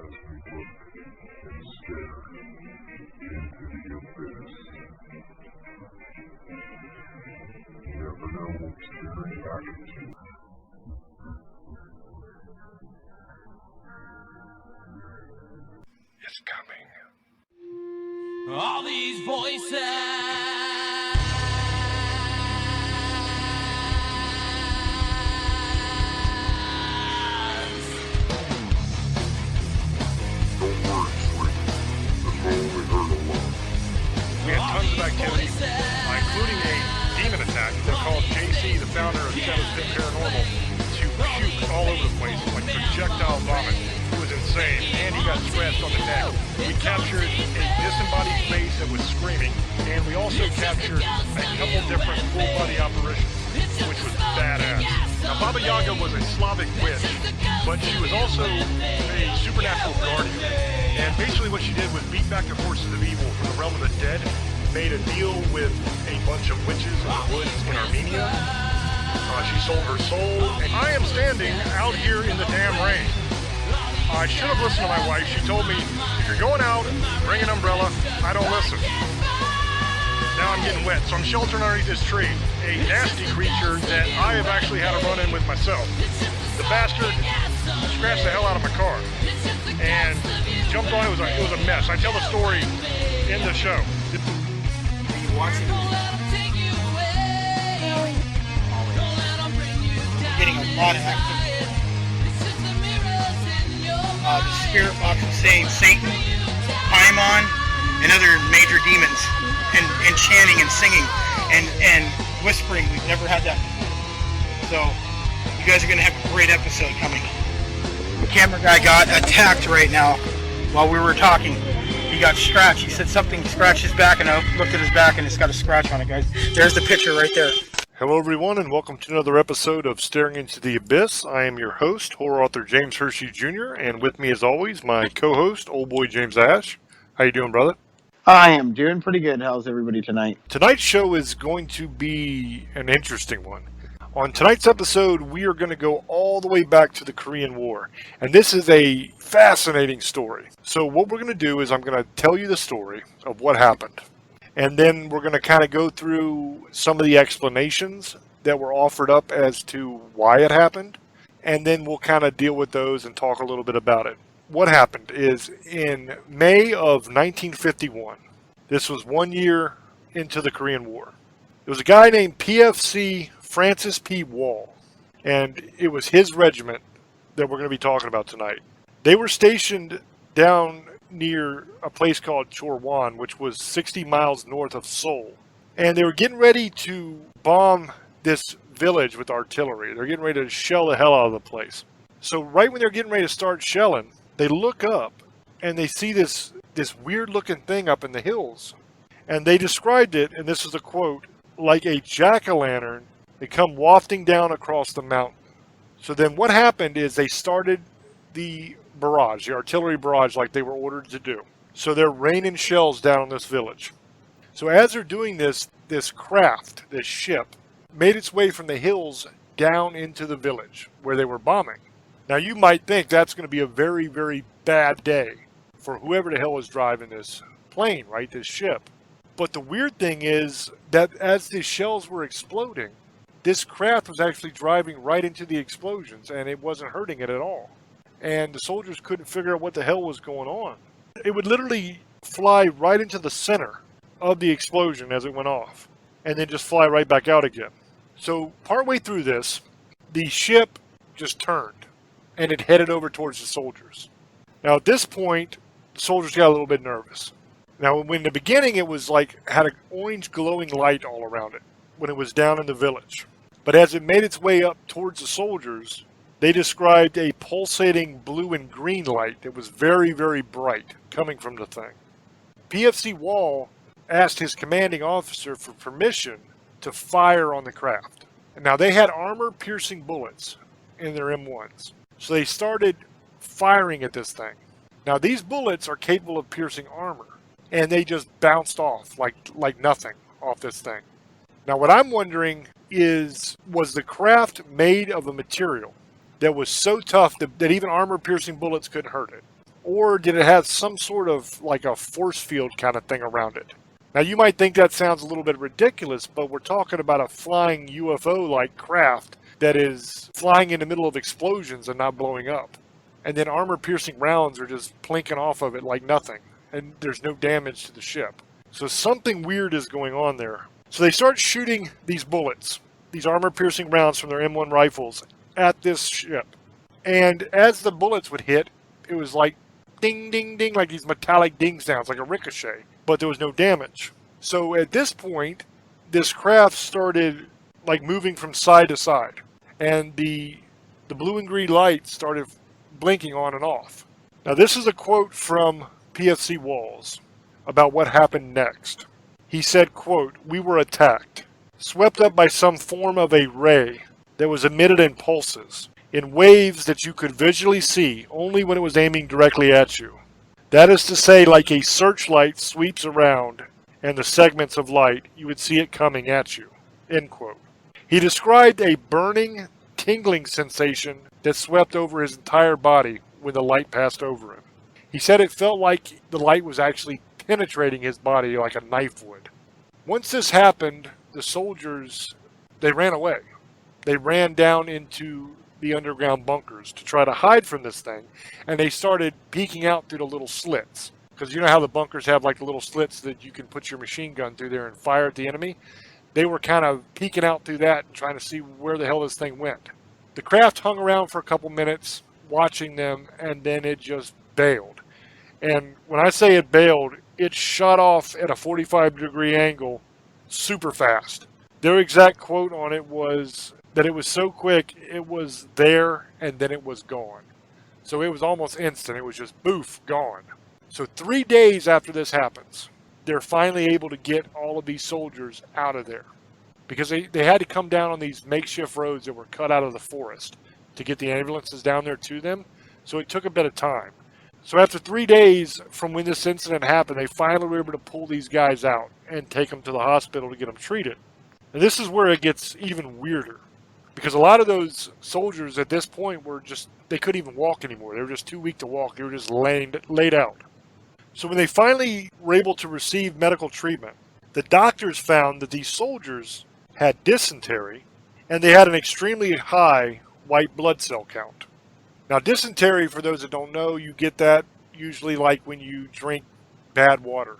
It's coming. All these voices. We had tons of activity, including a demon attack that called JC, the founder of Shadows Pit Paranormal, to puke all over the place, like projectile vomit. It was insane, and he got scratched on the neck. We captured a disembodied face that was screaming, and we also captured a couple different full-body apparitions, which was badass. Now, Baba Yaga was a Slavic witch, but she was also a supernatural guardian. And basically what she did was beat back the forces of evil from the realm of the dead, made a deal with a bunch of witches in the woods in Armenia. She sold her soul. And I am standing out here in the damn rain. I should have listened to my wife. She told me, if you're going out, bring an umbrella. I don't listen. Now I'm getting wet, so I'm sheltering underneath this tree. A nasty creature that I have actually had a run-in with myself. The bastard scratched the hell out of my car and jumped on. It was a mess. I tell the story in the show. Are you watching? Getting a lot of activity. The spirit box is saying Satan, Paimon, and other major demons, and chanting and singing and whispering. We've never had that before. So you guys are going to have a great episode coming. The camera guy got attacked right now while we were talking. He got scratched. He said something scratched his back, and I looked at his back, and it's got a scratch on it, guys. There's the picture right there. Hello everyone, and welcome to another episode of Staring Into the Abyss. I am your host, horror author James Hershey Jr., and with me as always, my co-host, old boy James Ash. How you doing, brother? I am doing pretty good. How's everybody tonight? Tonight's show is going to be an interesting one. On tonight's episode, we are going to go all the way back to the Korean War, and this is a fascinating story. So what we're going to do is I'm going to tell you the story of what happened. And then we're going to kind of go through some of the explanations that were offered up as to why it happened. And then we'll kind of deal with those and talk a little bit about it. What happened is in May of 1951, this was 1 year into the Korean War. There was a guy named PFC Francis P. Wall. And it was his regiment that we're going to be talking about tonight. They were stationed down near a place called Chorwan, which was 60 miles north of Seoul. And they were getting ready to bomb this village with artillery. They're getting ready to shell the hell out of the place. So right when they're getting ready to start shelling, they look up and they see this weird looking thing up in the hills. And they described it, and this is a quote, like a jack-o'-lantern. They come wafting down across the mountain. So then what happened is they started the barrage, the artillery barrage, like they were ordered to do. So they're raining shells down on this village. So as they're doing this craft, this ship, made its way from the hills down into the village where they were bombing. Now you might think that's going to be a very, very bad day for whoever the hell is driving this plane, right, this ship. But the weird thing is that as the shells were exploding, this craft was actually driving right into the explosions, and it wasn't hurting it at all. And the soldiers couldn't figure out what the hell was going on. It would literally fly right into the center of the explosion as it went off, and then just fly right back out again. So partway through this, the ship just turned, and it headed over towards the soldiers. Now at this point, the soldiers got a little bit nervous. Now in the beginning, it was like, had an orange glowing light all around it when it was down in the village. But as it made its way up towards the soldiers, they described a pulsating blue and green light that was very, very bright coming from the thing. PFC Wall asked his commanding officer for permission to fire on the craft. And now they had armor-piercing bullets in their M1s. So they started firing at this thing. Now these bullets are capable of piercing armor. And they just bounced off like nothing off this thing. Now what I'm wondering is, was the craft made of a material that was so tough that even armor-piercing bullets couldn't hurt it? or did it have some sort of like a force field kind of thing around it? Now you might think that sounds a little bit ridiculous, but we're talking about a flying UFO-like craft that is flying in the middle of explosions and not blowing up. And then armor-piercing rounds are just plinking off of it like nothing, and there's no damage to the ship. So something weird is going on there. So they start shooting these bullets, these armor-piercing rounds from their M1 rifles at this ship. And as the bullets would hit, it was like ding, ding, ding, like these metallic ding sounds, like a ricochet. But there was no damage. So at this point, this craft started like moving from side to side. And the blue and green lights started blinking on and off. Now this is a quote from PFC Walls about what happened next. He said, quote, "We were attacked, swept up by some form of a ray that was emitted in pulses, in waves that you could visually see only when it was aiming directly at you. That is to say, like a searchlight sweeps around and the segments of light, you would see it coming at you." End quote. He described a burning, tingling sensation that swept over his entire body when the light passed over him. He said it felt like the light was actually penetrating his body like a knife would. Once this happened, the soldiers, they ran away. They ran down into the underground bunkers to try to hide from this thing, and they started peeking out through the little slits. Because you know how the bunkers have like the little slits that you can put your machine gun through there and fire at the enemy? They were kind of peeking out through that and trying to see where the hell this thing went. The craft hung around for a couple minutes watching them, and then it just bailed. And when I say it bailed, it shot off at a 45-degree angle super fast. Their exact quote on it was that it was so quick, it was there and then it was gone. So it was almost instant. It was just boof, gone. So 3 days after this happens, they're finally able to get all of these soldiers out of there. Because they had to come down on these makeshift roads that were cut out of the forest to get the ambulances down there to them. So it took a bit of time. So after 3 days from when this incident happened, they finally were able to pull these guys out and take them to the hospital to get them treated. And this is where it gets even weirder. Because a lot of those soldiers at this point were just, they couldn't even walk anymore. They were just too weak to walk. They were just laid out. So when they finally were able to receive medical treatment, the doctors found that these soldiers had dysentery, and they had an extremely high white blood cell count. Now dysentery, for those that don't know, you get that usually like when you drink bad water.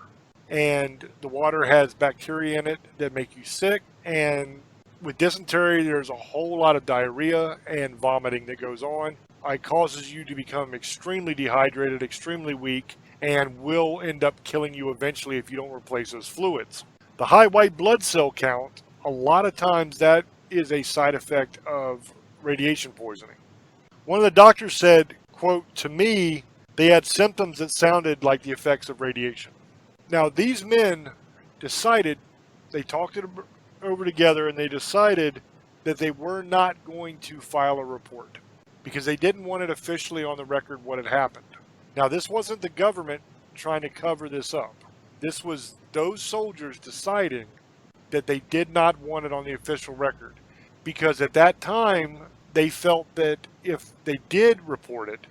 And the water has bacteria in it that make you sick, and with dysentery there's a whole lot of diarrhea and vomiting that goes on. It causes you to become extremely dehydrated, extremely weak, and will end up killing you eventually if you don't replace those fluids. The high white blood cell count, a lot of times that is a side effect of radiation poisoning. One of the doctors said, quote, "To me, they had symptoms that sounded like the effects of radiation." Now, these men decided, they talked it over together, and they decided that they were not going to file a report because they didn't want it officially on the record what had happened. Now, this wasn't the government trying to cover this up. This was those soldiers deciding that they did not want it on the official record, because at that time they felt that if they did report it,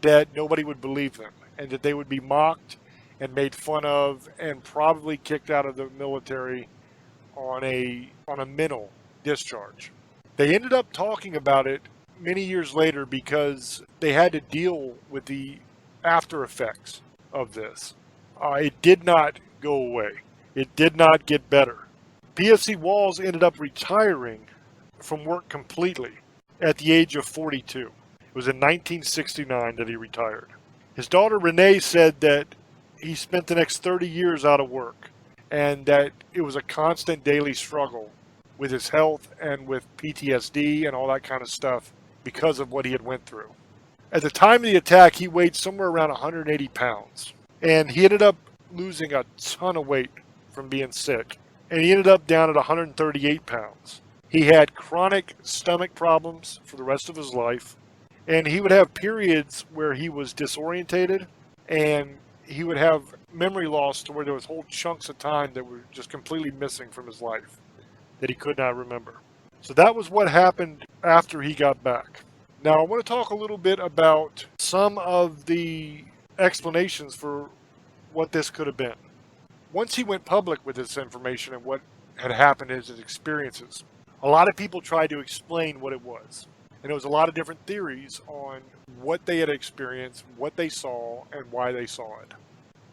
that nobody would believe them and that they would be mocked and made fun of and probably kicked out of the military on a mental discharge. They ended up talking about it many years later because they had to deal with the after effects of this. It did not go away. It did not get better. PFC Walls ended up retiring from work completely at the age of 42. It was in 1969 that he retired. His daughter Renee said that he spent the next 30 years out of work and that it was a constant daily struggle with his health and with PTSD and all that kind of stuff because of what he had went through. At the time of the attack, he weighed somewhere around 180 pounds, and he ended up losing a ton of weight from being sick, and he ended up down at 138 pounds. He had chronic stomach problems for the rest of his life, and he would have periods where he was disorientated, and he would have memory loss to where there was whole chunks of time that were just completely missing from his life that he could not remember. So that was what happened after he got back. Now I want to talk a little bit about some of the explanations for what this could have been. Once he went public with this information and what had happened in his experiences, a lot of people tried to explain what it was. And there was a lot of different theories on what they had experienced, what they saw, and why they saw it.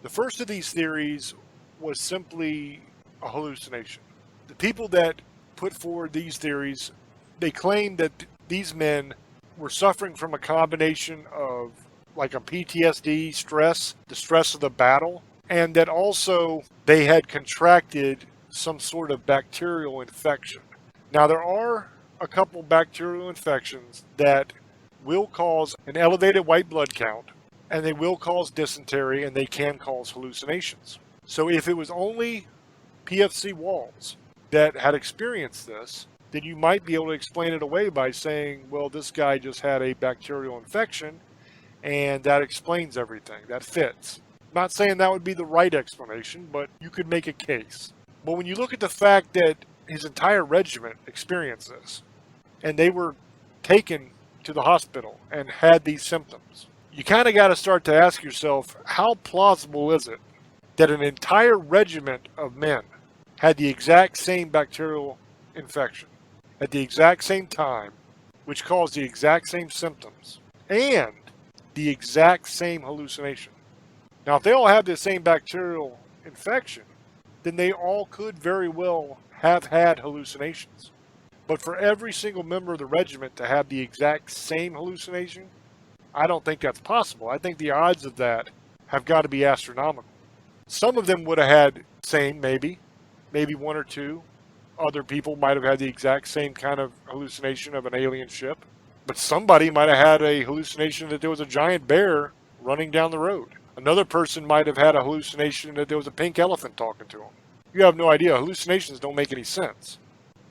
The first of these theories was simply a hallucination. The people that put forward these theories, they claimed that these men were suffering from a combination of like a PTSD stress, the stress of the battle, and that also they had contracted some sort of bacterial infection. Now, there are a couple bacterial infections that will cause an elevated white blood count, and they will cause dysentery, and they can cause hallucinations. So if it was only PFC walls that had experienced this, then you might be able to explain it away by saying, well, this guy just had a bacterial infection, and that explains everything. That fits. I'm not saying that would be the right explanation, but you could make a case. But when you look at the fact that his entire regiment experienced this, and they were taken to the hospital and had these symptoms, you kind of got to start to ask yourself, how plausible is it that an entire regiment of men had the exact same bacterial infection at the exact same time, which caused the exact same symptoms and the exact same hallucination? Now, if they all have the same bacterial infection, then they all could very well have had hallucinations. But for every single member of the regiment to have the exact same hallucination, I don't think that's possible. I think the odds of that have got to be astronomical. Some of them would have had same, maybe one or two. Other people might have had the exact same kind of hallucination of an alien ship. But somebody might have had a hallucination that there was a giant bear running down the road. Another person might have had a hallucination that there was a pink elephant talking to them. You have no idea. Hallucinations don't make any sense.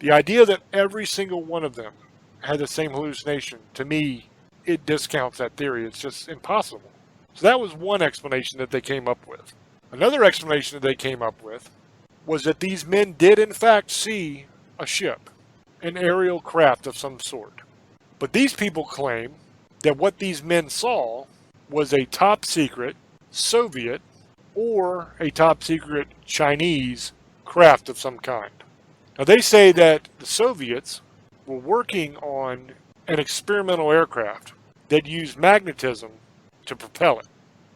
The idea that every single one of them had the same hallucination, to me, it discounts that theory. It's just impossible. So that was one explanation that they came up with. Another explanation that they came up with was that these men did in fact see a ship, an aerial craft of some sort. But these people claim that what these men saw was a top secret Soviet or a top secret Chinese craft of some kind. Now, they say that the Soviets were working on an experimental aircraft that used magnetism to propel it.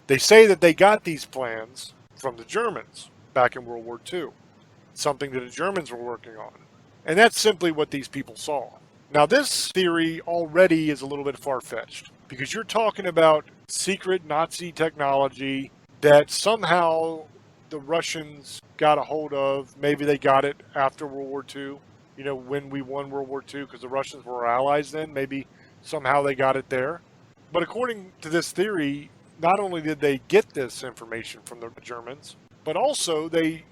They say that they got these plans from the Germans back in World War II, something that the Germans were working on. And that's simply what these people saw. Now, this theory already is a little bit far-fetched, because you're talking about secret Nazi technology that somehow the Russians got a hold of. Maybe they got it after World War II, when we won World War II, because the Russians were our allies then. Maybe somehow they got it there. But according to this theory, not only did they get this information from the Germans, but also they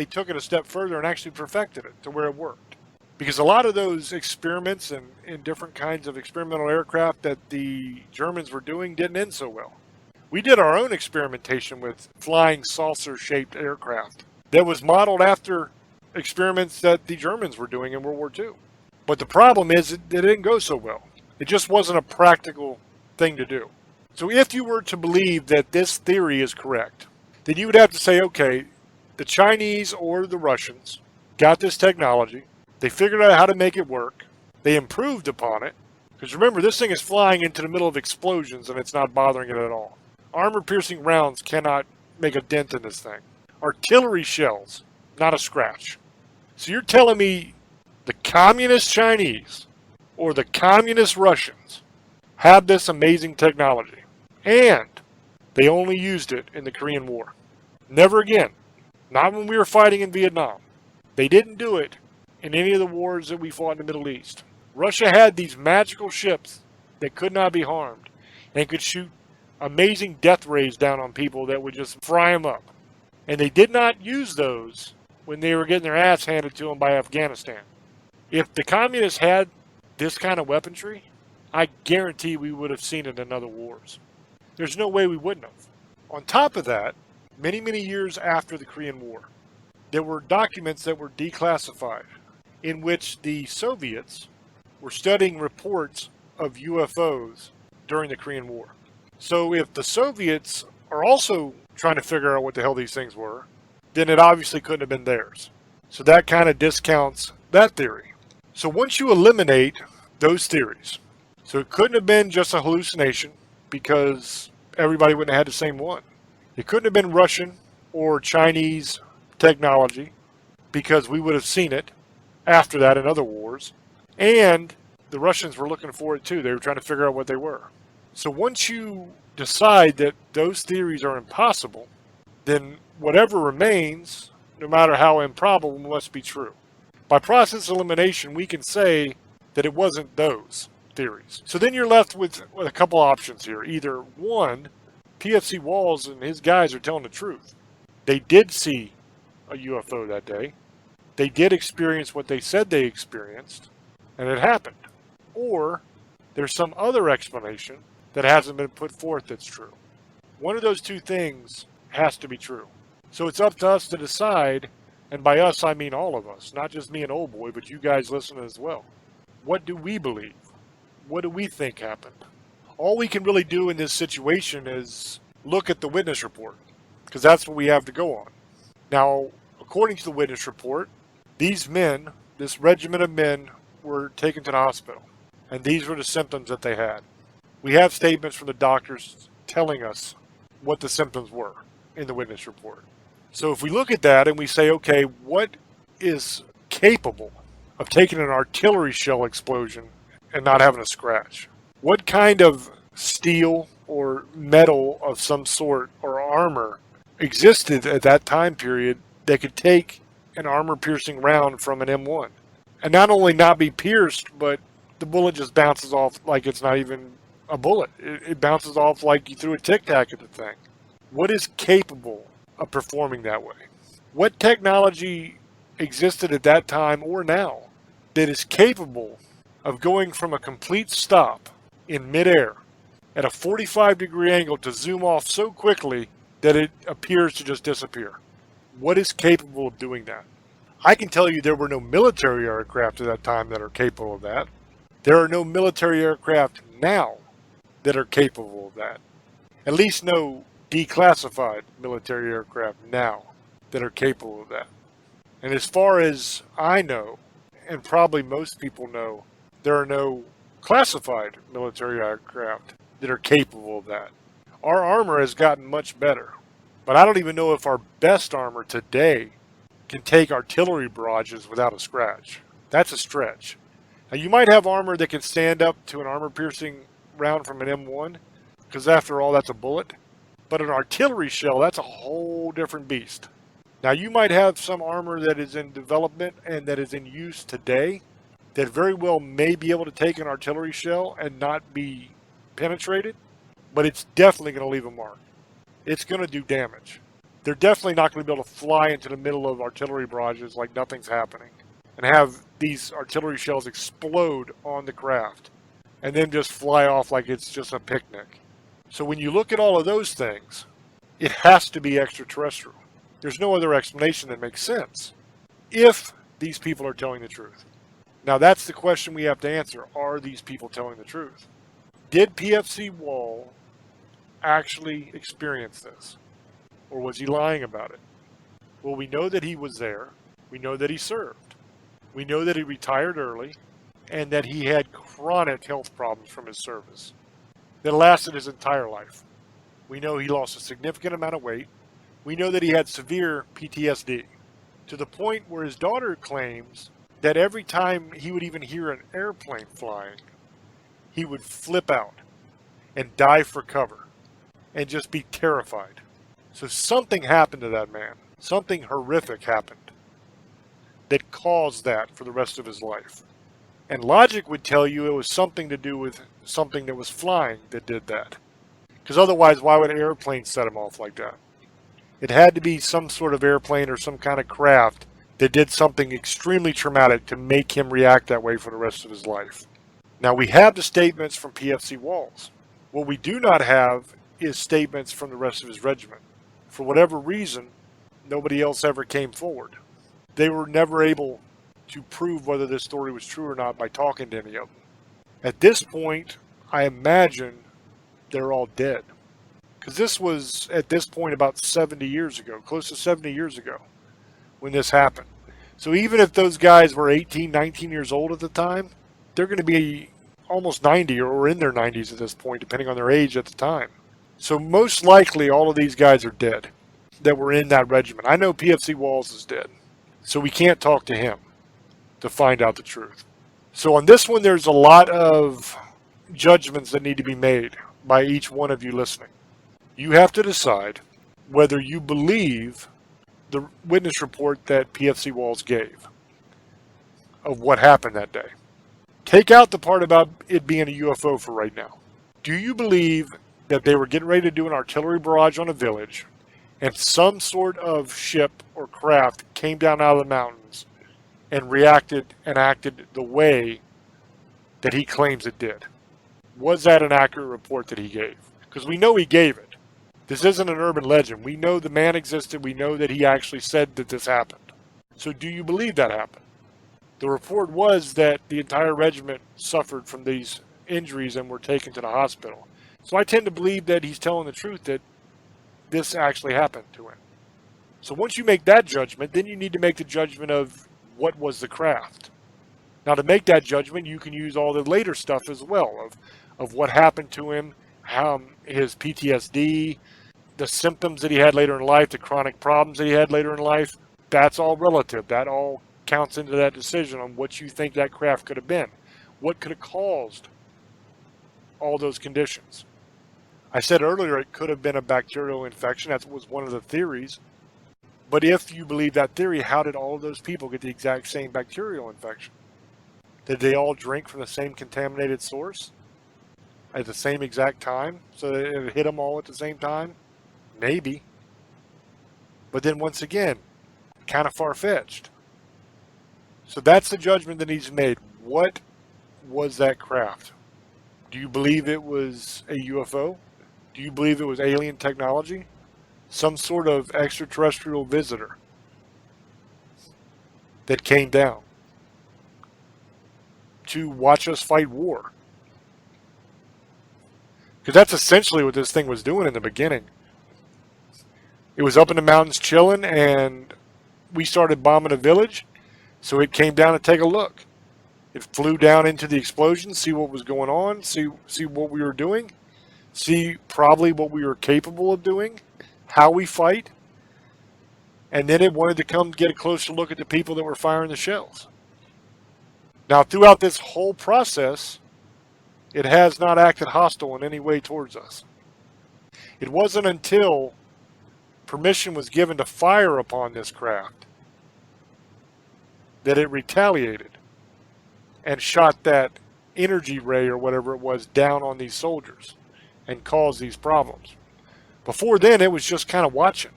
took it a step further and actually perfected it to where it worked. Because a lot of those experiments and different kinds of experimental aircraft that the Germans were doing didn't end so well. We did our own experimentation with flying saucer-shaped aircraft that was modeled after experiments that the Germans were doing in World War II. But the problem is it didn't go so well. It just wasn't a practical thing to do. So if you were to believe that this theory is correct, then you would have to say, okay, the Chinese or the Russians got this technology. They figured out how to make it work. They improved upon it. Because remember, this thing is flying into the middle of explosions and it's not bothering it at all. Armor-piercing rounds cannot make a dent in this thing. Artillery shells, not a scratch. So you're telling me the communist Chinese or the communist Russians have this amazing technology, and they only used it in the Korean War. Never again. Not when we were fighting in Vietnam. They didn't do it in any of the wars that we fought in the Middle East. Russia had these magical ships that could not be harmed and could shoot amazing death rays down on people that would just fry them up. And they did not use those when they were getting their ass handed to them by Afghanistan. If the communists had this kind of weaponry, I guarantee we would have seen it in other wars. There's no way we wouldn't have. On top of that, many, many years after the Korean War, there were documents that were declassified in which the Soviets were studying reports of UFOs during the Korean War. So if the Soviets are also trying to figure out what the hell these things were, then it obviously couldn't have been theirs. So that kind of discounts that theory. So once you eliminate those theories, so it couldn't have been just a hallucination because everybody wouldn't have had the same one. It couldn't have been Russian or Chinese technology because we would have seen it after that in other wars. And the Russians were looking for it too. They were trying to figure out what they were. So once you decide that those theories are impossible, then whatever remains, no matter how improbable, must be true. By process elimination, we can say that it wasn't those theories. So then you're left with a couple options here. Either one, PFC Walls and his guys are telling the truth. They did see a UFO that day. They did experience what they said they experienced, and it happened. Or there's some other explanation that hasn't been put forth that's true. One of those two things has to be true. So it's up to us to decide, and by us I mean all of us, not just me and Old Boy, but you guys listening as well. What do we believe? What do we think happened? All we can really do in this situation is look at the witness report, because that's what we have to go on. Now, according to the witness report, these men, this regiment of men, were taken to the hospital, and these were the symptoms that they had. We have statements from the doctors telling us what the symptoms were in the witness report. So if we look at that and we say, okay, what is capable of taking an artillery shell explosion and not having a scratch? What kind of steel or metal of some sort or armor existed at that time period that could take an armor-piercing round from an M1? And not only not be pierced, but the bullet just bounces off like it's not even a bullet. It bounces off like you threw a tic-tac at the thing. What is capable of performing that way? What technology existed at that time or now that is capable of going from a complete stop in midair at a 45-degree angle to zoom off so quickly that it appears to just disappear? What is capable of doing that? I can tell you there were no military aircraft at that time that are capable of that. There are no military aircraft now that are capable of that. At least no declassified military aircraft now that are capable of that. And as far as I know, and probably most people know, there are no classified military aircraft that are capable of that. Our armor has gotten much better, but I don't even know if our best armor today can take artillery barrages without a scratch. That's a stretch. Now, you might have armor that can stand up to an armor-piercing round from an M1, because after all, that's a bullet. But an artillery shell, that's a whole different beast. Now, you might have some armor that is in development and that is in use today that very well may be able to take an artillery shell and not be penetrated, but it's definitely going to leave a mark. It's going to do damage. They're definitely not going to be able to fly into the middle of artillery barrages like nothing's happening and have these artillery shells explode on the craft and then just fly off like it's just a picnic. So when you look at all of those things, it has to be extraterrestrial. There's no other explanation that makes sense if these people are telling the truth. Now that's the question we have to answer. Are these people telling the truth? Did PFC Wall actually experience this? Or was he lying about it? Well, we know that he was there. We know that he served. We know that he retired early and that he had chronic health problems from his service that lasted his entire life. We know he lost a significant amount of weight. We know that he had severe PTSD to the point where his daughter claims that every time he would even hear an airplane flying, he would flip out and dive for cover and just be terrified. So something happened to that man. Something horrific happened that caused that for the rest of his life. And logic would tell you it was something to do with something that was flying that did that. Because otherwise, why would an airplane set him off like that? It had to be some sort of airplane or some kind of craft that did something extremely traumatic to make him react that way for the rest of his life. Now, we have the statements from PFC Walls. What we do not have is statements from the rest of his regiment. For whatever reason, nobody else ever came forward. They were never able to prove whether this story was true or not by talking to any of them. At this point, I imagine they're all dead. Because this was, at this point, about 70 years ago, close to 70 years ago, when this happened. So even if those guys were 18, 19 years old at the time, they're going to be almost 90 or in their 90s at this point, depending on their age at the time. So most likely all of these guys are dead that were in that regiment. I know PFC Walls is dead, so we can't talk to him to find out the truth. So on this one, there's a lot of judgments that need to be made by each one of you listening. You have to decide whether you believe the witness report that PFC Walls gave of what happened that day. Take out the part about it being a UFO for right now. Do you believe that they were getting ready to do an artillery barrage on a village and some sort of ship or craft came down out of the mountains and reacted and acted the way that he claims it did? Was that an accurate report that he gave? Because we know he gave it. This isn't an urban legend. We know the man existed. We know that he actually said that this happened. So do you believe that happened? The report was that the entire regiment suffered from these injuries and were taken to the hospital. So I tend to believe that he's telling the truth, that this actually happened to him. So once you make that judgment, then you need to make the judgment of what was the craft. Now to make that judgment, you can use all the later stuff as well of what happened to him, how his PTSD, the symptoms that he had later in life, the chronic problems that he had later in life. That's all relative. That all counts into that decision on what you think that craft could have been. What could have caused all those conditions? I said earlier it could have been a bacterial infection. That was one of the theories. But if you believe that theory, how did all of those people get the exact same bacterial infection? Did they all drink from the same contaminated source at the same exact time, so that it hit them all at the same time? Maybe. But then once again, kind of far-fetched. So that's the judgment that needs made. What was that craft? Do you believe it was a UFO? Do you believe it was alien technology? Some sort of extraterrestrial visitor that came down to watch us fight war? Because that's essentially what this thing was doing in the beginning. It was up in the mountains chilling, and we started bombing a village, so it came down to take a look. It flew down into the explosion, see what was going on, see what we were doing, see probably what we were capable of doing, how we fight, and then it wanted to come get a closer look at the people that were firing the shells. Now, throughout this whole process, it has not acted hostile in any way towards us. It wasn't until permission was given to fire upon this craft that it retaliated and shot that energy ray or whatever it was down on these soldiers and caused these problems. Before then, it was just kind of watching.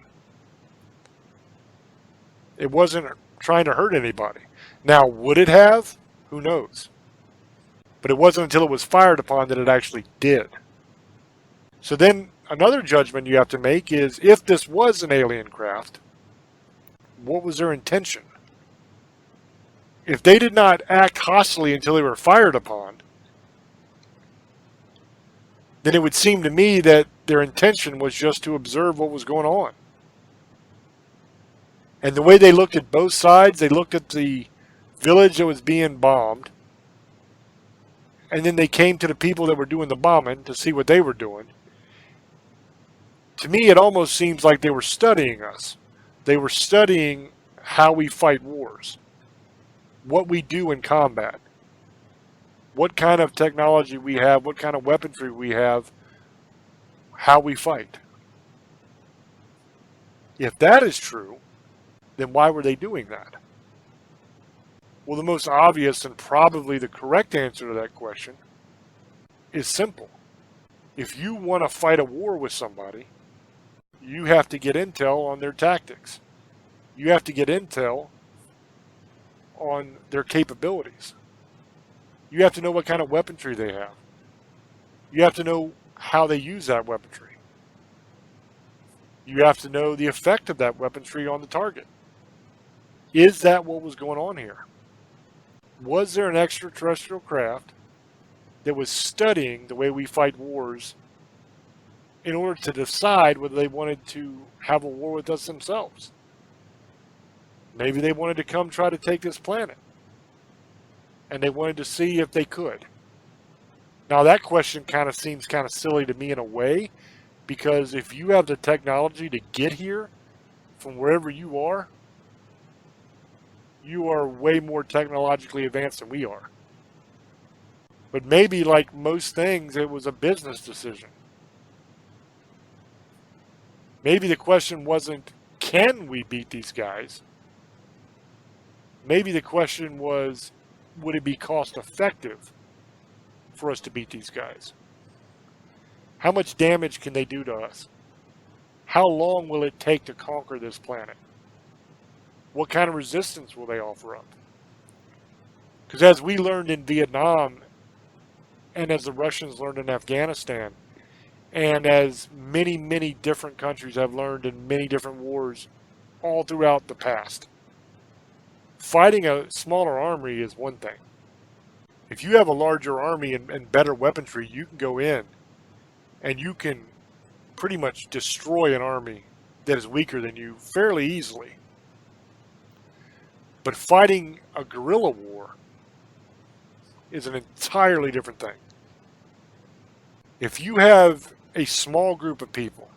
It wasn't trying to hurt anybody. Now, would it have? Who knows? But it wasn't until it was fired upon that it actually did. So then another judgment you have to make is, if this was an alien craft, what was their intention? If they did not act hostily until they were fired upon, then it would seem to me that their intention was just to observe what was going on. And the way they looked at both sides, they looked at the village that was being bombed, and then they came to the people that were doing the bombing to see what they were doing. To me, it almost seems like they were studying us. They were studying how we fight wars, what we do in combat, what kind of technology we have, what kind of weaponry we have, how we fight. If that is true, then why were they doing that? Well, the most obvious and probably the correct answer to that question is simple. If you want to fight a war with somebody, you have to get intel on their tactics. You have to get intel on their capabilities. You have to know what kind of weaponry they have. You have to know how they use that weaponry. You have to know the effect of that weaponry on the target. Is that what was going on here? Was there an extraterrestrial craft that was studying the way we fight wars in order to decide whether they wanted to have a war with us themselves. Maybe they wanted to come try to take this planet. And they wanted to see if they could. Now that question kind of seems kind of silly to me in a way, because if you have the technology to get here from wherever you are way more technologically advanced than we are. But maybe like most things, it was a business decision. Maybe the question wasn't, can we beat these guys? Maybe the question was, would it be cost effective for us to beat these guys? How much damage can they do to us? How long will it take to conquer this planet? What kind of resistance will they offer up? Because as we learned in Vietnam, and as the Russians learned in Afghanistan, and as many, many different countries have learned in many different wars all throughout the past, fighting a smaller army is one thing. If you have a larger army and better weaponry, you can go in and you can pretty much destroy an army that is weaker than you fairly easily. But fighting a guerrilla war is an entirely different thing. If you have a small group of people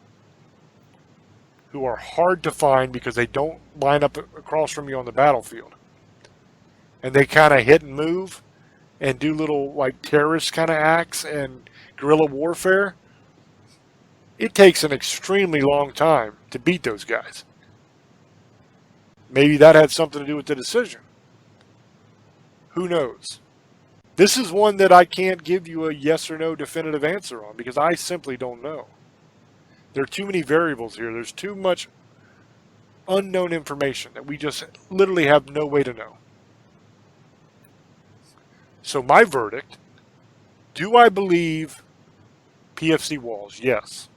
who are hard to find because they don't line up across from you on the battlefield, and they kind of hit and move and do little like terrorist kind of acts and guerrilla warfare, it takes an extremely long time to beat those guys. Maybe that had something to do with the decision. Who knows? This is one that I can't give you a yes or no definitive answer on because I simply don't know. There are too many variables here. There's too much unknown information that we just literally have no way to know. So my verdict, do I believe PFC Walls? Yes.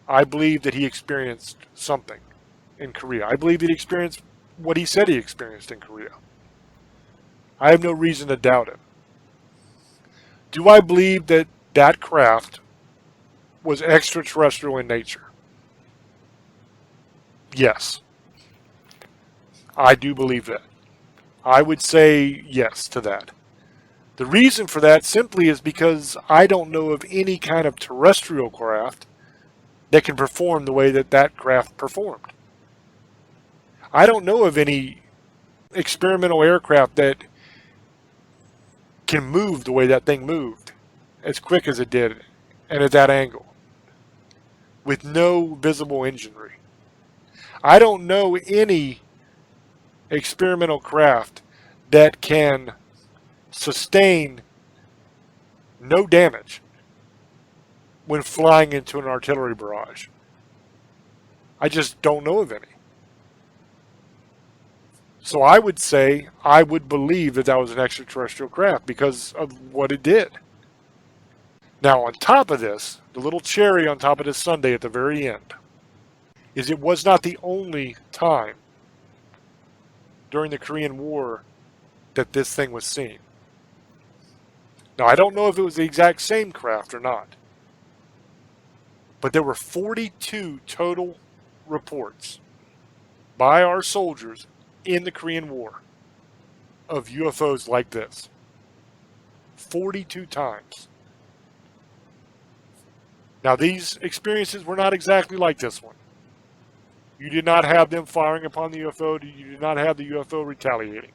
I believe that he experienced something in Korea. I believe that he experienced what he said he experienced in Korea. I have no reason to doubt it. Do I believe that that craft was extraterrestrial in nature? Yes. I do believe that. I would say yes to that. The reason for that simply is because I don't know of any kind of terrestrial craft that can perform the way that that craft performed. I don't know of any experimental aircraft that can move the way that thing moved, as quick as it did, and at that angle, with no visible enginery. I don't know any experimental craft that can sustain no damage when flying into an artillery barrage. I just don't know of any. So I would say, I would believe that that was an extraterrestrial craft because of what it did. Now on top of this, the little cherry on top of this sundae at the very end, is it was not the only time during the Korean War that this thing was seen. Now I don't know if it was the exact same craft or not, but there were 42 total reports by our soldiers in the Korean War of UFOs like this. 42 times. Now these experiences were not exactly like this one. You did not have them firing upon the UFO. You did not have the UFO retaliating.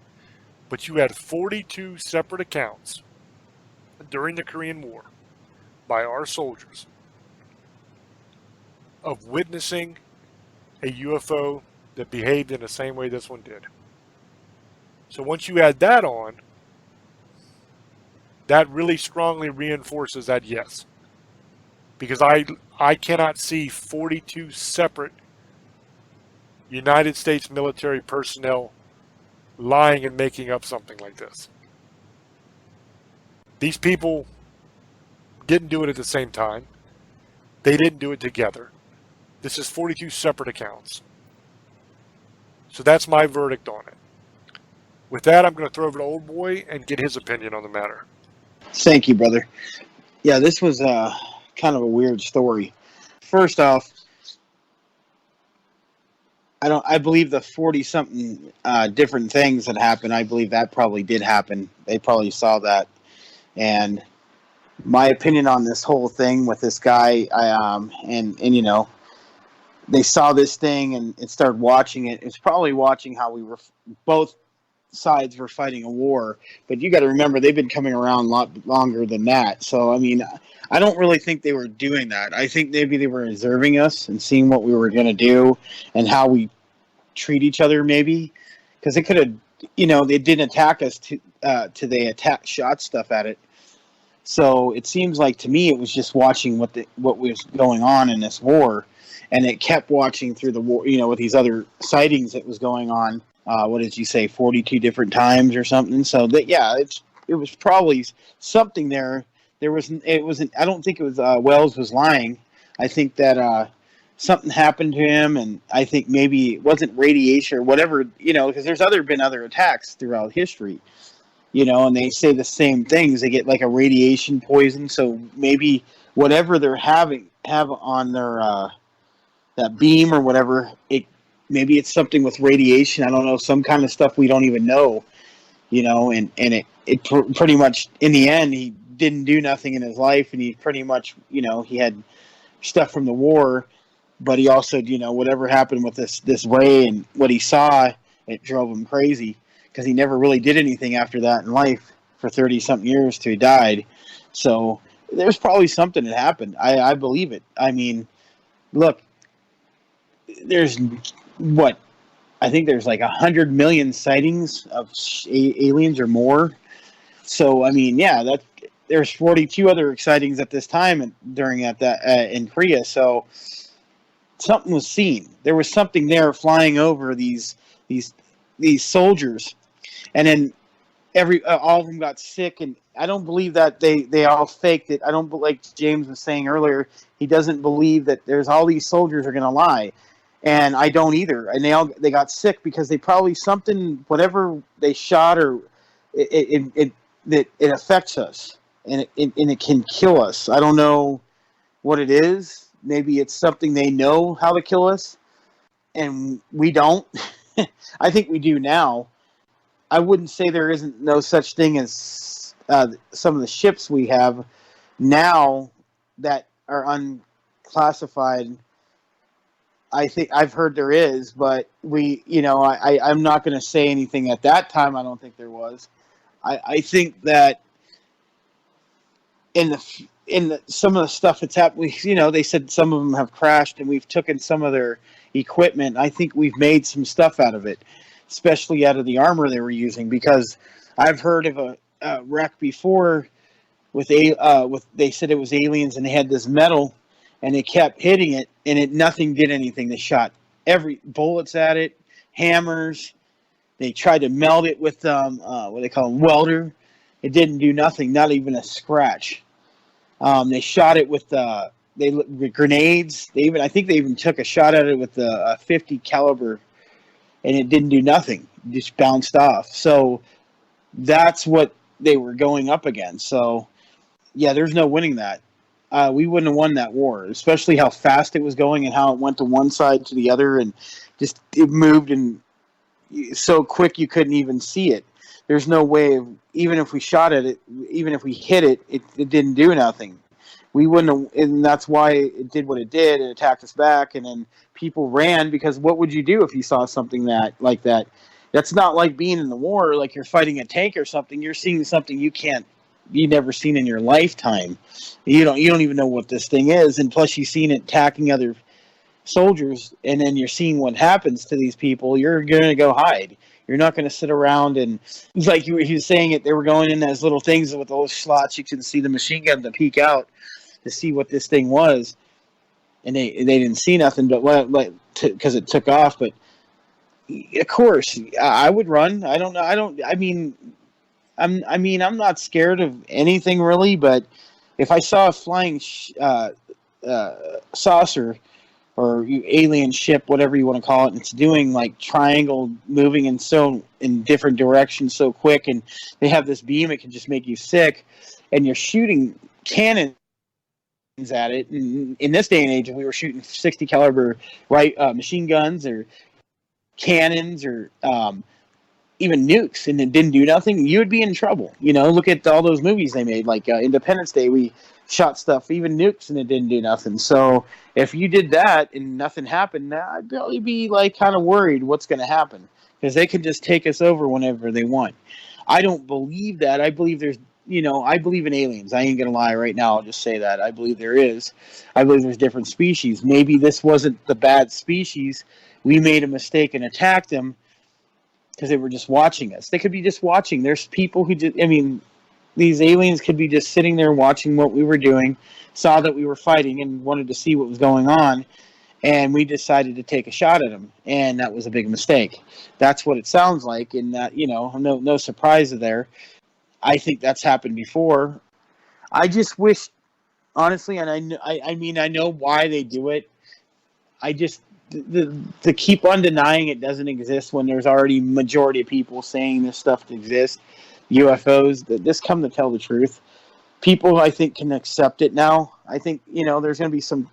But you had 42 separate accounts during the Korean War by our soldiers of witnessing a UFO that behaved in the same way this one did. So once you add that on, that really strongly reinforces that yes. Because I cannot see 42 separate United States military personnel lying and making up something like this. These people didn't do it at the same time. They didn't do it together. This is 42 separate accounts. So that's my verdict on it. With that, I'm going to throw over to Old Boy and get his opinion on the matter. Thank you, brother. Yeah, this was kind of a weird story. first off, I believe the 40-something different things that happened, I believe that probably did happen. They probably saw that. And my opinion on this whole thing with this guy, and you know, they saw this thing and started watching it. It's probably watching how we were, both sides were fighting a war. But you got to remember, they've been coming around a lot longer than that. So, I mean, I don't really think they were doing that. I think maybe they were observing us and seeing what we were going to do and how we treat each other, maybe. Because they could have, you know, they didn't attack us to they shot stuff at it. So it seems like, to me, it was just watching what was going on in this war. And it kept watching through the war, you know, with these other sightings that was going on. What did you say, 42 different times or something? So that, yeah, it was probably something there. It wasn't. I don't think it was Wells was lying. I think that something happened to him, and I think maybe it wasn't radiation or whatever, you know, because there's been other attacks throughout history, you know, and they say the same things. They get like a radiation poison, so maybe whatever they're have on their that beam or whatever, maybe it's something with radiation. I don't know, some kind of stuff we don't even know, you know, and it pretty much, in the end, he didn't do nothing in his life, and he pretty much, you know, he had stuff from the war, but he also, you know, whatever happened with this ray and what he saw, it drove him crazy, because he never really did anything after that in life for 30-something years till he died. So there's probably something that happened. I believe it. I mean, look, there's I think there's like 100 million sightings of aliens or more. So I mean, yeah, there's 42 other sightings at this time during that in Korea. So something was seen. There was something there flying over these soldiers, and then all of them got sick. And I don't believe that they all faked it. I don't, like James was saying earlier, he doesn't believe that there's all these soldiers are going to lie. And I don't either. And they got sick because they probably whatever they shot, or it affects us, and it can kill us. I don't know what it is. Maybe it's something they know how to kill us, and we don't. I think we do now. I wouldn't say there isn't no such thing as some of the ships we have now that are unclassified. I think I've heard there is, but I'm not going to say anything at that time. I don't think there was. I think that in some of the stuff that's happened, they said some of them have crashed, and we've taken some of their equipment. I think we've made some stuff out of it, especially out of the armor they were using, because I've heard of a wreck before with they said it was aliens, and they had this metal, and they kept hitting it, and nothing did anything. They shot every bullets at it, hammers. They tried to melt it with what they call welder. It didn't do nothing, not even a scratch. They shot it with grenades. I think they even took a shot at it with a 50 caliber, and it didn't do nothing. It just bounced off. So that's what they were going up against. So yeah, there's no winning that. We wouldn't have won that war, especially how fast it was going and how it went to one side to the other, and just it moved and so quick you couldn't even see it. There's no way even if we shot at it, even if we hit it, it didn't do nothing. We wouldn't have, and that's why it did what it did. It attacked us back, and then people ran, because what would you do if you saw something like that? That's not like being in the war, like you're fighting a tank or something. You're seeing something you've never seen in your lifetime. You don't even know what this thing is, and plus you've seen it attacking other soldiers, and then you're seeing what happens to these people. You're going to go hide. You're not going to sit around, and it's like he was saying it. They were going in as little things with those slots. You can see the machine gun to peek out to see what this thing was, and they didn't see nothing, but because it took off. But of course, I would run. I don't know. I'm not scared of anything really, but if I saw a flying saucer or alien ship, whatever you want to call it, and it's doing like triangle moving in different directions so quick, and they have this beam, it can just make you sick, and you're shooting cannon at it. And in this day and age, if we were shooting 60 caliber machine guns or cannons or even nukes and it didn't do nothing, you would be in trouble. Look at all those movies they made, like Independence Day. We shot stuff, even nukes, and it didn't do nothing. So if you did that and nothing happened, I'd probably be like kind of worried what's going to happen, because they could just take us over whenever they want. I don't believe that. I believe I believe in aliens. I ain't going to lie right now. I'll just say that. I believe there is. I believe there's different species. Maybe this wasn't the bad species. We made a mistake and attacked them because they were just watching us. They could be just watching. There's people who just, these aliens could be just sitting there watching what we were doing, saw that we were fighting and wanted to see what was going on, and we decided to take a shot at them, and that was a big mistake. That's what it sounds like, and that, no surprise there. I think that's happened before. I just wish, honestly, and I know why they do it. I just, to keep on denying it doesn't exist when there's already majority of people saying this stuff exists, UFOs, that just come to tell the truth. People, I think, can accept it now. I think, there's going to be some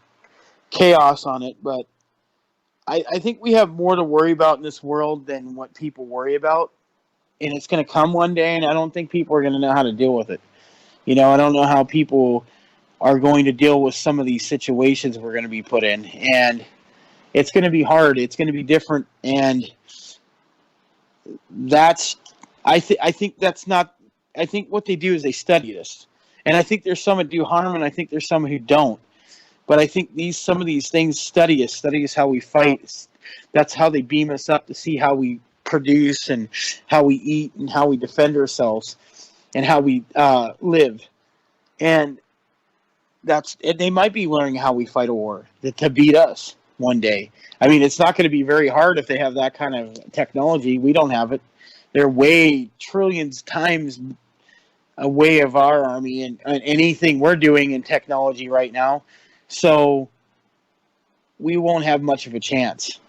chaos on it, but I think we have more to worry about in this world than what people worry about. And it's going to come one day, and I don't think people are going to know how to deal with it. I don't know how people are going to deal with some of these situations we're going to be put in. And it's going to be hard. It's going to be different. And I think that's not, I think what they do is they study this. And I think there's some that do harm, and I think there's some who don't. But I think some of these things study us how we fight. That's how they beam us up to see how we produce and how we eat and how we defend ourselves and how we live. And they might be learning how we fight a war to beat us one day. It's not going to be very hard if they have that kind of technology. We don't have it. They're way trillions times away of our army and anything we're doing in technology right now. So we won't have much of a chance.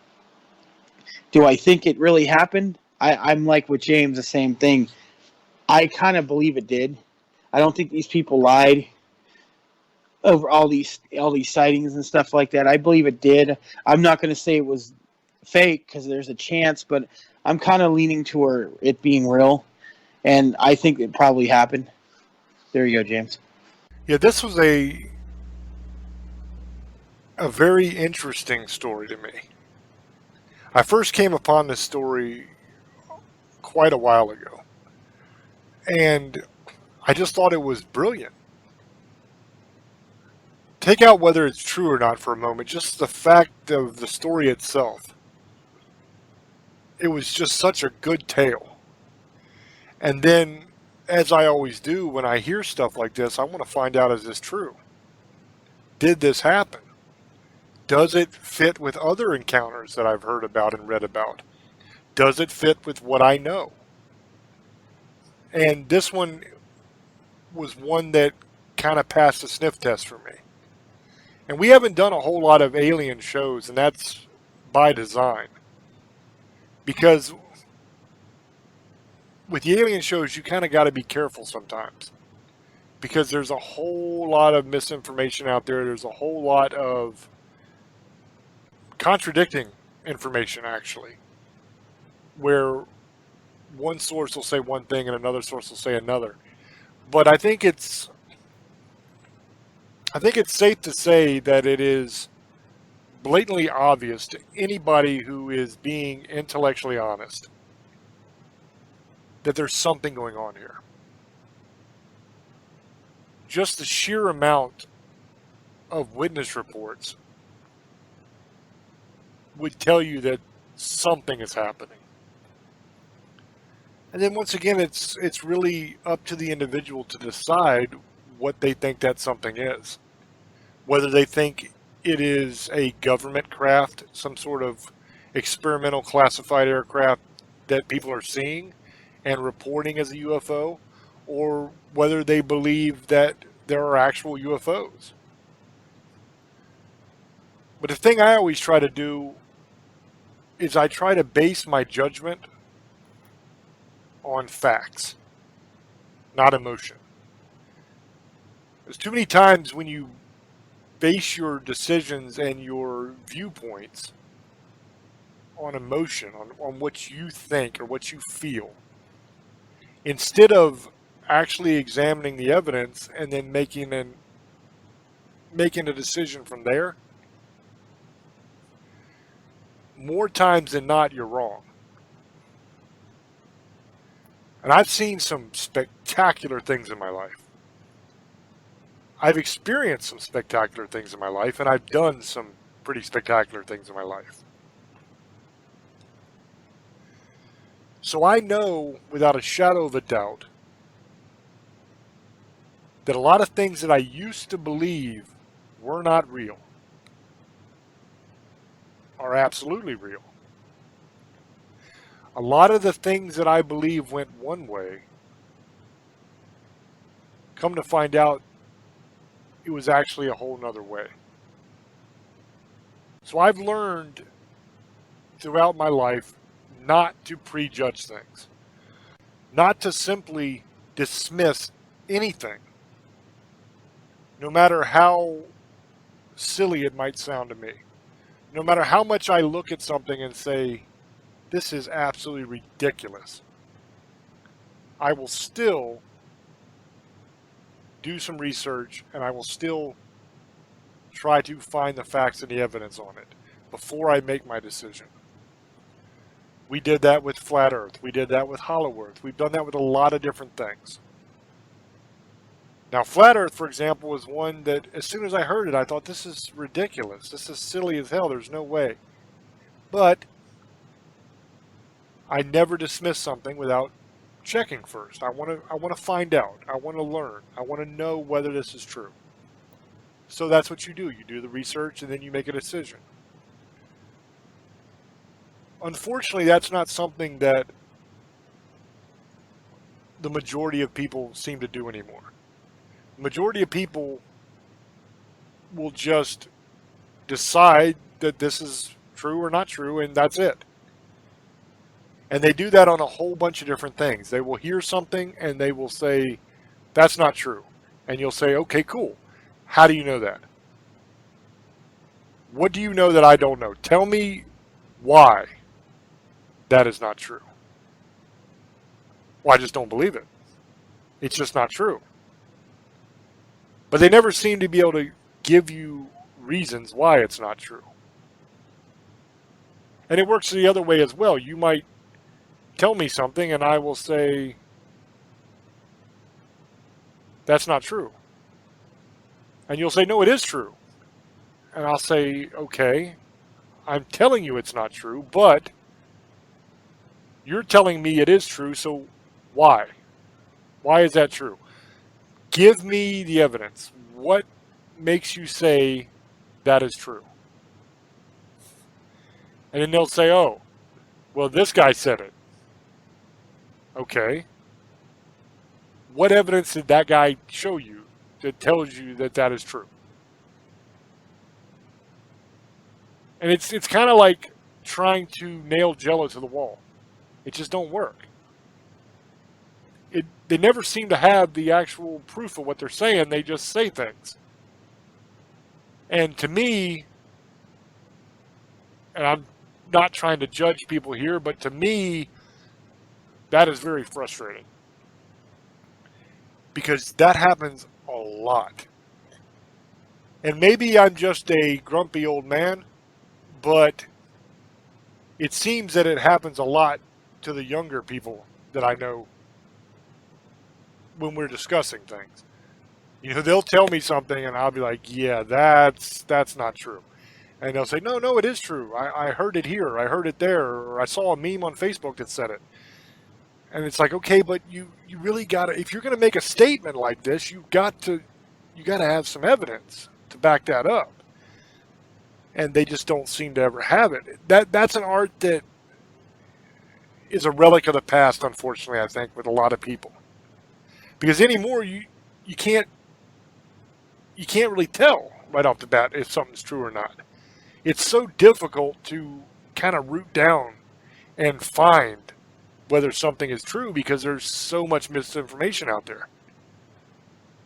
Do I think it really happened? I'm like with James, the same thing. I kind of believe it did. I don't think these people lied over all these sightings and stuff like that. I believe it did. I'm not going to say it was fake because there's a chance, but I'm kind of leaning toward it being real, and I think it probably happened. There you go, James. Yeah, this was a very interesting story to me. I first came upon this story quite a while ago, and I just thought it was brilliant. Take out whether it's true or not for a moment, just the fact of the story itself. It was just such a good tale. And then, as I always do when I hear stuff like this, I want to find out, is this true? Did this happen? Does it fit with other encounters that I've heard about and read about? Does it fit with what I know? And this one was one that kind of passed the sniff test for me. And we haven't done a whole lot of alien shows, and that's by design. Because with the alien shows, you kind of got to be careful sometimes. Because there's a whole lot of misinformation out there. There's a whole lot of contradicting information, actually. Where one source will say one thing and another source will say another. But I think it's safe to say that it is blatantly obvious to anybody who is being intellectually honest that there's something going on here. Just the sheer amount of witness reports would tell you that something is happening. And then once again, it's really up to the individual to decide what they think that something is. Whether they think it is a government craft, some sort of experimental classified aircraft that people are seeing and reporting as a UFO, or whether they believe that there are actual UFOs. But the thing I always try to do is I try to base my judgment on facts, not emotion. There's too many times when you base your decisions and your viewpoints on emotion, on what you think or what you feel, instead of actually examining the evidence and then making a decision from there, more times than not, you're wrong. And I've seen some spectacular things in my life. I've experienced some spectacular things in my life, and I've done some pretty spectacular things in my life. So I know without a shadow of a doubt that a lot of things that I used to believe were not real are absolutely real. A lot of the things that I believe went one way, come to find out it was actually a whole nother way. So I've learned throughout my life not to prejudge things, not to simply dismiss anything, no matter how silly it might sound to me. No matter how much I look at something and say, this is absolutely ridiculous, I will still do some research and I will still try to find the facts and the evidence on it before I make my decision. We did that with Flat Earth. We did that with Hollow Earth. We've done that with a lot of different things. Now, Flat Earth, for example, was one that as soon as I heard it, I thought, this is ridiculous. This is silly as hell. There's no way. But I never dismiss something without checking first. I want to find out. I want to learn. I want to know whether this is true. So that's what you do. You do the research and then you make a decision. Unfortunately, that's not something that the majority of people seem to do anymore. The majority of people will just decide that this is true or not true, and that's it. And they do that on a whole bunch of different things. They will hear something and they will say, that's not true. And you'll say, okay, cool. How do you know that? What do you know that I don't know? Tell me why that is not true. Well, I just don't believe it. It's just not true. But they never seem to be able to give you reasons why it's not true. And it works the other way as well. You might tell me something and I will say, that's not true. And you'll say, no, it is true. And I'll say, okay, I'm telling you it's not true, but you're telling me it is true, so why? Why is that true? Give me the evidence. What makes you say that is true? And then they'll say, oh, well, this guy said it. Okay. What evidence did that guy show you that tells you that that is true? And it's kind of like trying to nail Jello to the wall. It just don't work. They never seem to have the actual proof of what they're saying. They just say things. And to me, and I'm not trying to judge people here, but to me, that is very frustrating. Because that happens a lot. And maybe I'm just a grumpy old man, but it seems that it happens a lot to the younger people that I know when we're discussing things. You know, they'll tell me something and I'll be like, yeah, that's not true. And they'll say, no, it is true. I heard it here, I heard it there, or I saw a meme on Facebook that said it. And it's like, okay, but you really gotta, if you're gonna make a statement like this, you gotta have some evidence to back that up. And they just don't seem to ever have it. That's an art that is a relic of the past, unfortunately, I think, with a lot of people. Because anymore, you can't really tell right off the bat if something's true or not. It's so difficult to kind of root down and find whether something is true because there's so much misinformation out there.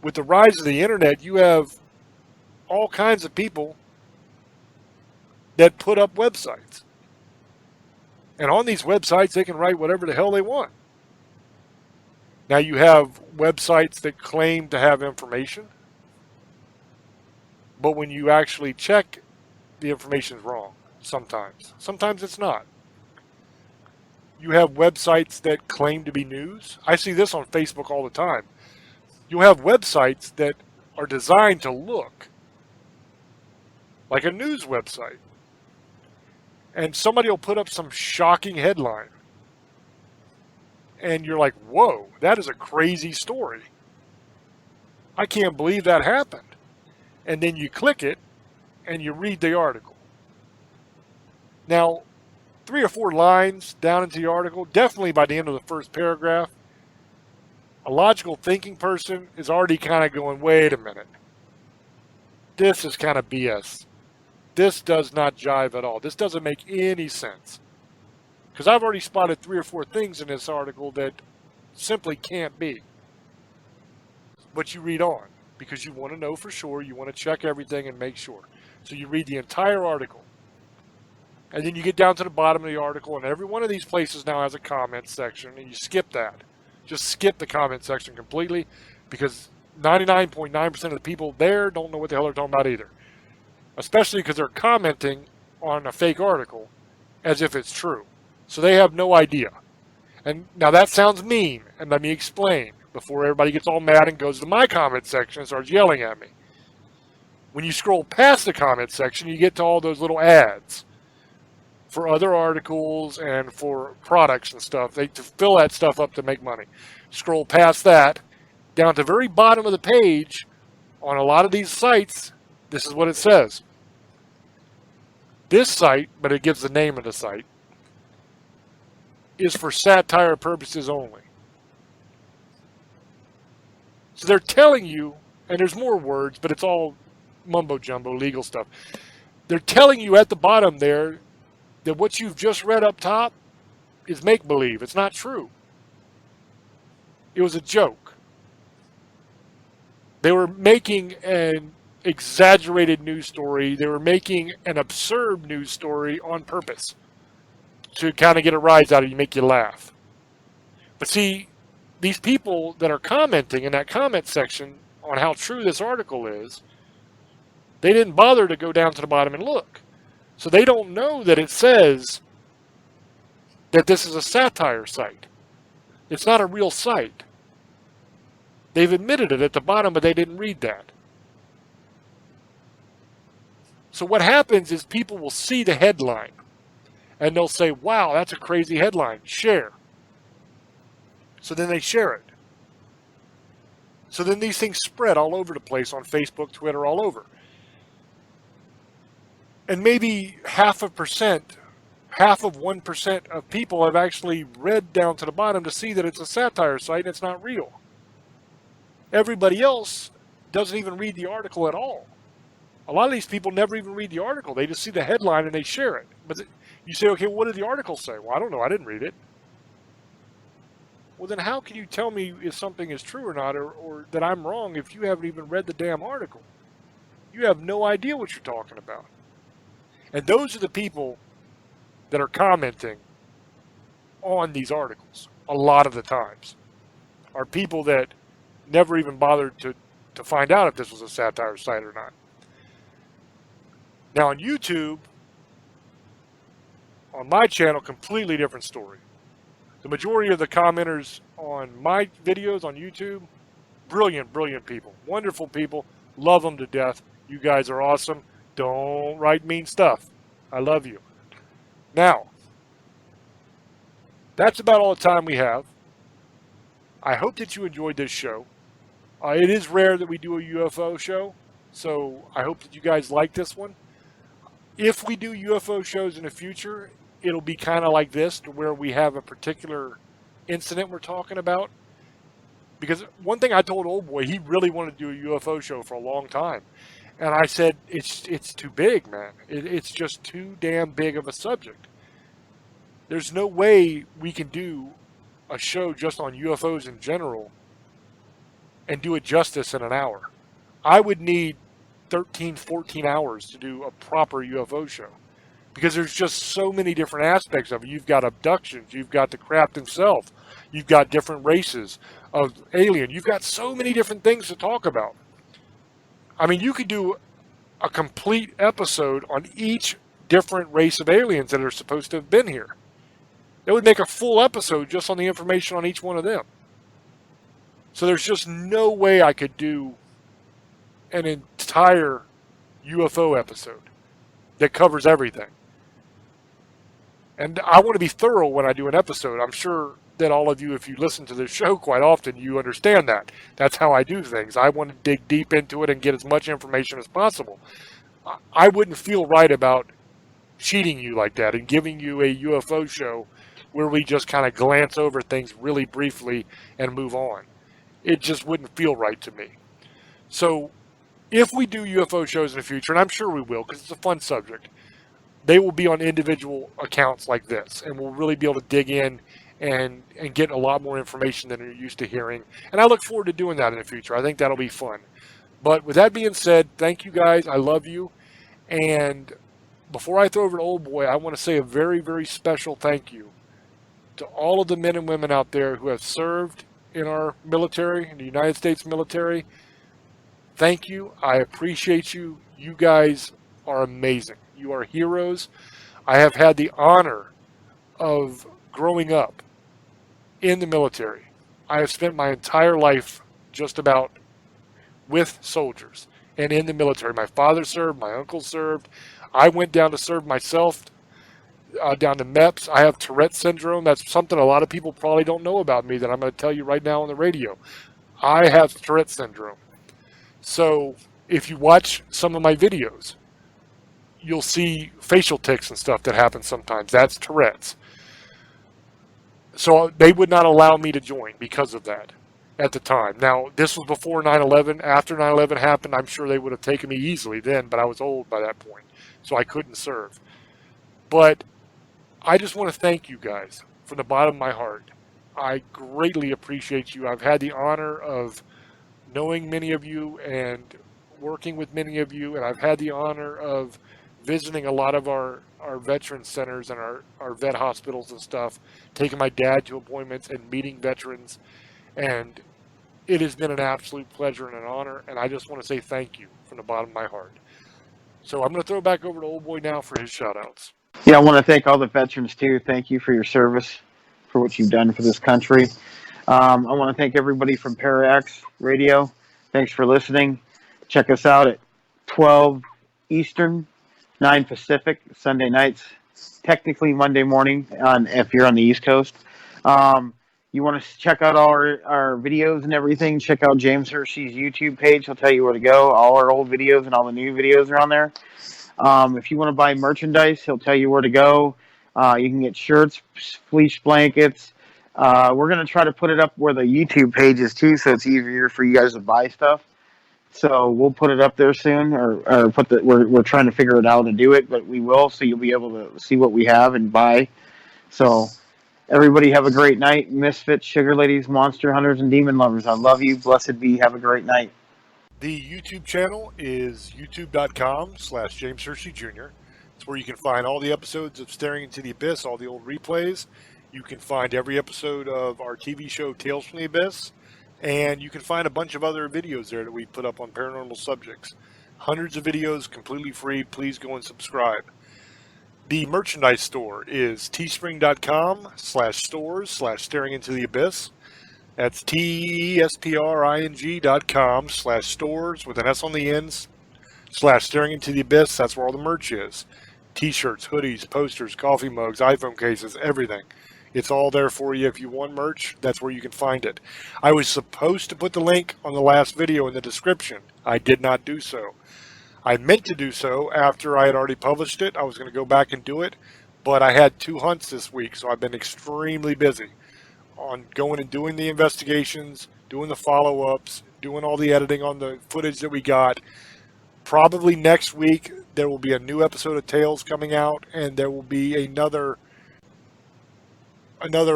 With the rise of the internet, you have all kinds of people that put up websites. And on these websites, they can write whatever the hell they want. Now, you have websites that claim to have information, but when you actually check, the information is wrong sometimes. Sometimes it's not. You have websites that claim to be news. I see this on Facebook all the time. You have websites that are designed to look like a news website. And somebody will put up some shocking headline. And you're like, whoa, that is a crazy story. I can't believe that happened. And then you click it and you read the article. Now, 3 or 4 lines down into the article, definitely by the end of the first paragraph, a logical thinking person is already kind of going, wait a minute. This is kind of BS. This does not jive at all. This doesn't make any sense. Because I've already spotted 3 or 4 things in this article that simply can't be. But you read on because you want to know for sure. You want to check everything and make sure. So you read the entire article. And then you get down to the bottom of the article, and every one of these places now has a comment section, and you skip that. Just skip the comment section completely, because 99.9% of the people there don't know what the hell they're talking about either. Especially because they're commenting on a fake article as if it's true. So they have no idea. And now that sounds mean, and let me explain before everybody gets all mad and goes to my comment section and starts yelling at me. When you scroll past the comment section, you get to all those little ads for other articles and for products and stuff. They to fill that stuff up to make money. Scroll past that, down to the very bottom of the page, on a lot of these sites, this is what it says. This site, but it gives the name of the site, is for satire purposes only. So they're telling you, and there's more words, but it's all mumbo jumbo, legal stuff. They're telling you at the bottom there that what you've just read up top is make-believe. It's not true. It was a joke. They were making an exaggerated news story. They were making an absurd news story on purpose to kind of get a rise out of you, make you laugh. But see, these people that are commenting in that comment section on how true this article is, they didn't bother to go down to the bottom and look. So they don't know that it says that this is a satire site. It's not a real site. They've admitted it at the bottom, but they didn't read that. So what happens is people will see the headline and they'll say, wow, that's a crazy headline. Share. So then they share it. So then these things spread all over the place on Facebook, Twitter, all over. And maybe 1% of people have actually read down to the bottom to see that it's a satire site and it's not real. Everybody else doesn't even read the article at all. A lot of these people never even read the article. They just see the headline and they share it. But you say, okay, what did the article say? Well, I don't know. I didn't read it. Well, then how can you tell me if something is true or not, or that I'm wrong if you haven't even read the damn article? You have no idea what you're talking about. And those are the people that are commenting on these articles a lot of the times, are people that never even bothered to find out if this was a satire site or not. Now on YouTube, on my channel, completely different story. The majority of the commenters on my videos on YouTube, brilliant, brilliant people, wonderful people, love them to death. You guys are awesome. Don't write mean stuff. I love you. Now, that's about all the time we have. I hope that you enjoyed this show. It is rare that we do a UFO show, so I hope that you guys like this one. If we do UFO shows in the future, it'll be kind of like this, to where we have a particular incident we're talking about. Because one thing I told Old Boy, he really wanted to do a UFO show for a long time. And I said, it's too big, man. It's just too damn big of a subject. There's no way we can do a show just on UFOs in general and do it justice in an hour. I would need 13, 14 hours to do a proper UFO show. Because there's just so many different aspects of it. You've got abductions, you've got the craft himself, you've got different races of alien. You've got so many different things to talk about. I mean, you could do a complete episode on each different race of aliens that are supposed to have been here. It would make a full episode just on the information on each one of them. So there's just no way I could do an entire UFO episode that covers everything. And I want to be thorough when I do an episode. I'm sure that all of you, if you listen to this show quite often, you understand that. That's how I do things. I want to dig deep into it and get as much information as possible. I wouldn't feel right about cheating you like that and giving you a UFO show where we just kind of glance over things really briefly and move on. It just wouldn't feel right to me. So if we do UFO shows in the future, and I'm sure we will because it's a fun subject, they will be on individual accounts like this, and we'll really be able to dig in and get a lot more information than you're used to hearing. And I look forward to doing that in the future. I think that'll be fun. But with that being said, thank you guys. I love you. And before I throw over to Old Boy, I want to say a very, very special thank you to all of the men and women out there who have served in our military, in the United States military. Thank you. I appreciate you. You guys are amazing. You are heroes. I have had the honor of growing up in the military. I have spent my entire life just about with soldiers and in the military. My father served, my uncle served. I went down to serve myself, down to MEPS. I have Tourette's syndrome. That's something a lot of people probably don't know about me that I'm going to tell you right now on the radio. I have Tourette's syndrome. So if you watch some of my videos, you'll see facial tics and stuff that happen sometimes. That's Tourette's. So they would not allow me to join because of that at the time. Now, this was before 9/11. After 9/11 happened, I'm sure they would have taken me easily then, but I was old by that point, so I couldn't serve. But I just want to thank you guys from the bottom of my heart. I greatly appreciate you. I've had the honor of knowing many of you and working with many of you, and I've had the honor of visiting a lot of our veteran centers and our vet hospitals and stuff, taking my dad to appointments and meeting veterans, and it has been an absolute pleasure and an honor, and I just want to say thank you from the bottom of my heart. So I'm going to throw it back over to Old Boy now for his shout-outs. Yeah, I want to thank all the veterans too. Thank you for your service, for what you've done for this country. I want to thank everybody from Parax Radio. Thanks for listening. Check us out at 12 Eastern, 9 Pacific, Sunday nights, technically Monday morning if you're on the East Coast. You want to check out all our videos and everything, check out James Hershey's YouTube page. He'll tell you where to go. All our old videos and all the new videos are on there. If you want to buy merchandise, he'll tell you where to go. You can get shirts, fleece blankets. We're going to try to put it up where the YouTube page is too, so it's easier for you guys to buy stuff. So we'll put it up there soon, or we're trying to figure it out to do it, but we will, so you'll be able to see what we have and buy. So everybody have a great night. Misfits, sugar ladies, monster hunters, and demon lovers. I love you. Blessed be. Have a great night. The YouTube channel is youtube.com/James Hershey Jr. It's where you can find all the episodes of Staring into the Abyss, all the old replays. You can find every episode of our TV show Tales from the Abyss. And you can find a bunch of other videos there that we put up on paranormal subjects. Hundreds of videos, completely free. Please go and subscribe. The merchandise store is teespring.com/stores/staring into the abyss. That's TESPRING.com/stores with an S on the ends /staring into the abyss. That's where all the merch is. T-shirts, hoodies, posters, coffee mugs, iPhone cases, everything. It's all there for you. If you want merch, that's where you can find it. I was supposed to put the link on the last video in the description. I did not do so. I meant to do so after I had already published it. I was going to go back and do it, but I had 2 hunts this week, so I've been extremely busy on going and doing the investigations, doing the follow-ups, doing all the editing on the footage that we got. Probably next week, there will be a new episode of Tales coming out, and there will be another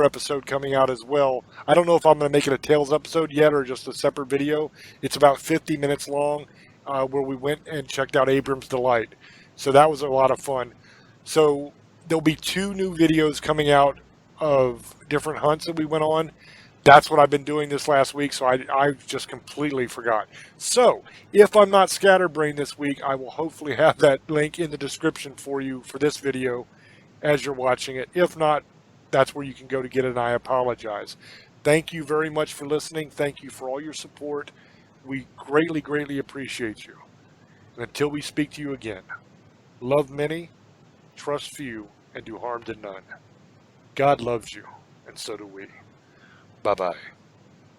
episode coming out as well. I don't know if I'm going to make it a Tales episode yet or just a separate video. It's about 50 minutes long. where we went and checked out Abram's Delight. So that was a lot of fun. So there'll be 2 new videos coming out of different hunts that we went on. That's what I've been doing this last week, so I just completely forgot. So, if I'm not scatterbrained this week, I will hopefully have that link in the description for you for this video as you're watching it. If not, that's where you can go to get it, and I apologize. Thank you very much for listening. Thank you for all your support. We greatly, greatly appreciate you. And until we speak to you again, love many, trust few, and do harm to none. God loves you, and so do we. Bye-bye.